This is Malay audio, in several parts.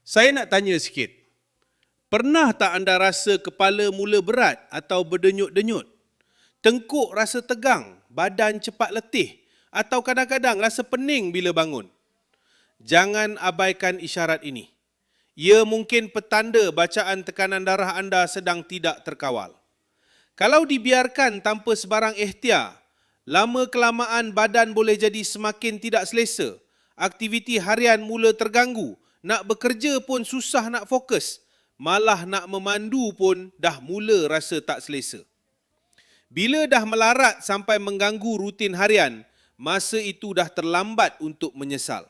Saya nak tanya sikit. Pernah tak anda rasa kepala mula berat atau berdenyut-denyut? Tengkuk rasa tegang, badan cepat letih atau kadang-kadang rasa pening bila bangun? Jangan abaikan isyarat ini. Ia mungkin petanda bacaan tekanan darah anda sedang tidak terkawal. Kalau dibiarkan tanpa sebarang ikhtiar, lama-kelamaan badan boleh jadi semakin tidak selesa. Aktiviti harian mula terganggu, nak bekerja pun susah nak fokus, malah nak memandu pun dah mula rasa tak selesa. Bila dah melarat sampai mengganggu rutin harian, masa itu dah terlambat untuk menyesal.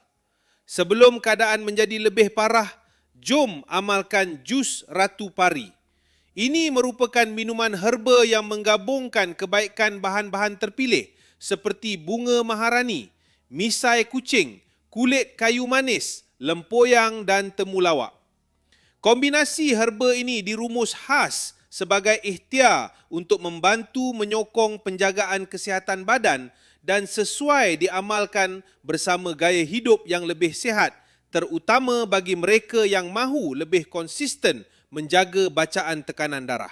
Sebelum keadaan menjadi lebih parah, jom amalkan jus Ratu Pari. Ini merupakan minuman herba yang menggabungkan kebaikan bahan-bahan terpilih seperti bunga maharani, misai kucing, kulit kayu manis, lempoyang dan temulawak. Kombinasi herba ini dirumus khas sebagai ikhtiar untuk membantu menyokong penjagaan kesihatan badan dan sesuai diamalkan bersama gaya hidup yang lebih sihat, terutama bagi mereka yang mahu lebih konsisten menjaga bacaan tekanan darah.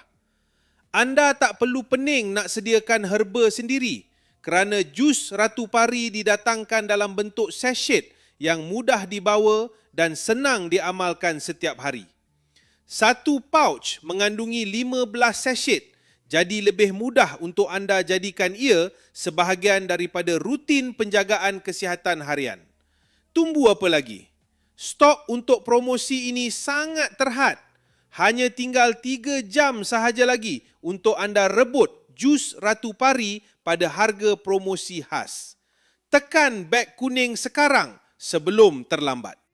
Anda tak perlu pening nak sediakan herba sendiri kerana jus Ratu Pari didatangkan dalam bentuk sachet yang mudah dibawa dan senang diamalkan setiap hari. Satu pouch mengandungi 15 sachet, jadi lebih mudah untuk anda jadikan ia sebahagian daripada rutin penjagaan kesihatan harian. Tunggu apa lagi? Stok untuk promosi ini sangat terhad. Hanya tinggal 3 jam sahaja lagi untuk anda rebut jus Ratu Pari pada harga promosi khas. Tekan beg kuning sekarang sebelum terlambat.